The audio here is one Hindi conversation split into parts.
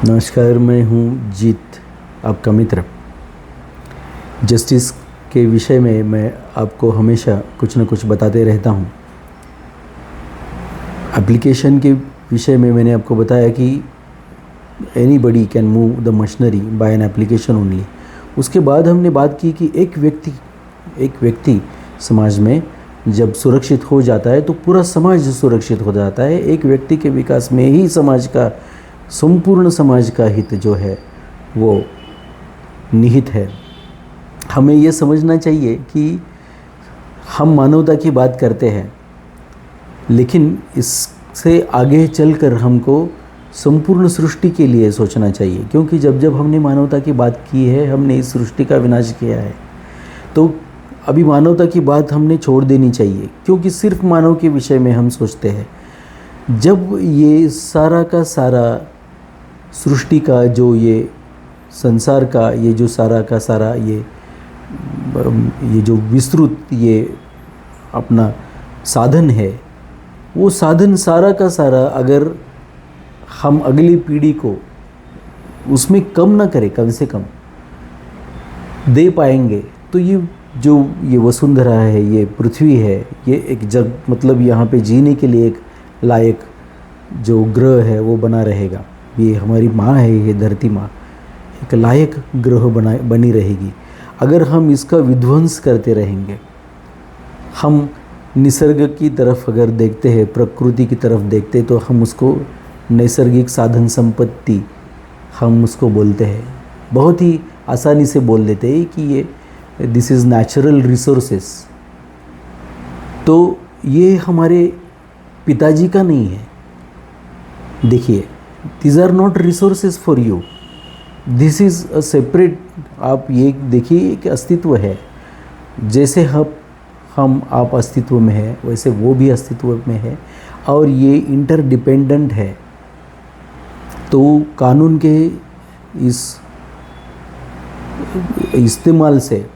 नमस्कार, मैं हूँ जीत, आपका मित्र। जस्टिस के विषय में मैं आपको हमेशा कुछ न कुछ बताते रहता हूँ। एप्लीकेशन के विषय में मैंने आपको बताया कि anybody can move the machinery by an application only. उसके बाद हमने बात की कि एक व्यक्ति समाज में जब सुरक्षित हो जाता है तो पूरा समाज सुरक्षित हो जाता है। एक व्यक्ति के विकास में ही संपूर्ण समाज का हित जो है वो निहित है। हमें ये समझना चाहिए कि हम मानवता की बात करते हैं, लेकिन इससे आगे चलकर हमको संपूर्ण सृष्टि के लिए सोचना चाहिए, क्योंकि जब हमने मानवता की बात की है, हमने इस सृष्टि का विनाश किया है। तो अभी मानवता की बात हमने छोड़ देनी चाहिए, क्योंकि सिर्फ मानव के विषय में हम सोचते हैं। जब ये सारा का सारा सृष्टि का जो ये संसार का ये जो सारा का सारा ये जो विस्तृत ये अपना साधन है, वो साधन सारा का सारा अगर हम अगली पीढ़ी को उसमें कम ना करें, कम से कम दे पाएंगे, तो ये वसुंधरा है, ये पृथ्वी है, ये एक जग मतलब यहाँ पे जीने के लिए एक लायक जो ग्रह है वो बना रहेगा। ये हमारी माँ है, ये धरती माँ एक लायक ग्रह बनी रहेगी। अगर हम इसका विध्वंस करते रहेंगे, हम निसर्ग की तरफ अगर देखते हैं, प्रकृति की तरफ देखते, तो हम उसको नैसर्गिक साधन संपत्ति हम उसको बोलते हैं। बहुत ही आसानी से बोल देते हैं कि ये दिस इज़ नेचुरल रिसोर्सेस। तो ये हमारे पिताजी का नहीं है। देखिए, these are not resources for you, this is a separate। आप ये देखिए कि अस्तित्व है, जैसे हम आप अस्तित्व में है, वैसे वो भी अस्तित्व में है, और ये इंटरडिपेंडेंट है। तो कानून के इस इस्तेमाल से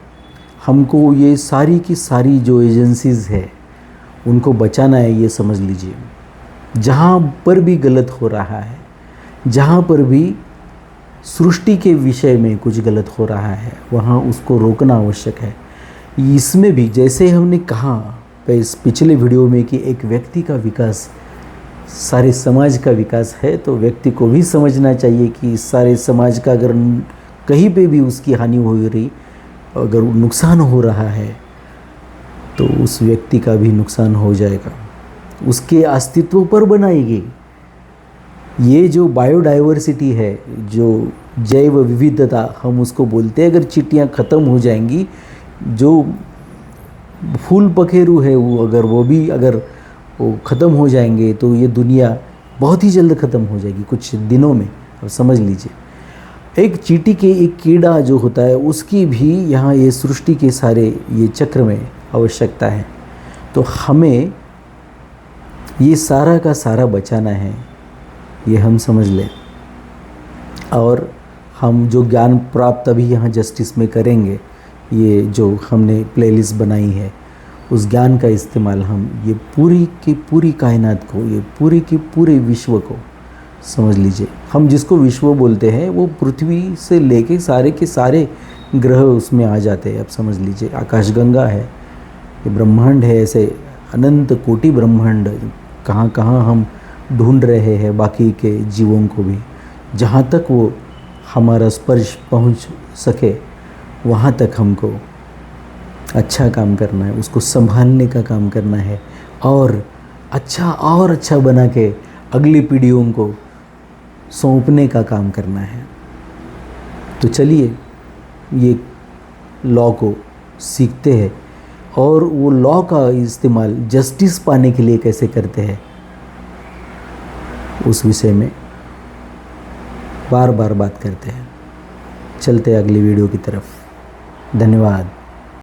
हमको ये सारी की सारी जो एजेंसीज़ है उनको बचाना है, ये समझ लीजिए। जहाँ पर भी गलत हो रहा है, जहाँ पर भी सृष्टि के विषय में कुछ गलत हो रहा है, वहाँ उसको रोकना आवश्यक है। इसमें भी जैसे हमने कहा इस पिछले वीडियो में कि एक व्यक्ति का विकास सारे समाज का विकास है, तो व्यक्ति को भी समझना चाहिए कि सारे समाज का अगर कहीं पे भी उसकी हानि हो रही, अगर नुकसान हो रहा है, तो उस व्यक्ति का भी नुकसान हो जाएगा, उसके अस्तित्व पर बनाएगी। ये जो बायोडाइवर्सिटी है, जो जैव विविधता हम उसको बोलते हैं, अगर चींटियाँ ख़त्म हो जाएंगी, जो फूल पखेरू है अगर वो ख़त्म हो जाएंगे, तो ये दुनिया बहुत ही जल्द ख़त्म हो जाएगी, कुछ दिनों में। अब समझ लीजिए, एक चींटी के एक कीड़ा जो होता है उसकी भी यहाँ ये सृष्टि के सारे ये चक्र में आवश्यकता है। तो हमें ये सारा का सारा बचाना है, ये हम समझ लें। और हम जो ज्ञान प्राप्त अभी यहाँ जस्टिस में करेंगे, ये जो हमने प्लेलिस्ट बनाई है, उस ज्ञान का इस्तेमाल हम ये पूरी की पूरी कायनात को, ये पूरी की पूरे विश्व को समझ लीजिए। हम जिसको विश्व बोलते हैं वो पृथ्वी से लेके सारे के सारे ग्रह उसमें आ जाते हैं। अब समझ लीजिए, आकाशगंगा है, ये ब्रह्मांड है, ऐसे अनंत कोटि ब्रह्मांड कहाँ कहाँ हम ढूंढ रहे हैं बाकी के जीवों को भी। जहाँ तक वो हमारा स्पर्श पहुँच सके, वहाँ तक हमको अच्छा काम करना है, उसको संभालने का काम करना है, और अच्छा बना के अगली पीढ़ियों को सौंपने का काम करना है। तो चलिए ये लॉ को सीखते हैं, और वो लॉ का इस्तेमाल जस्टिस पाने के लिए कैसे करते हैं, उस विषय में बार बार बात करते हैं। चलते हैं अगली वीडियो की तरफ। धन्यवाद।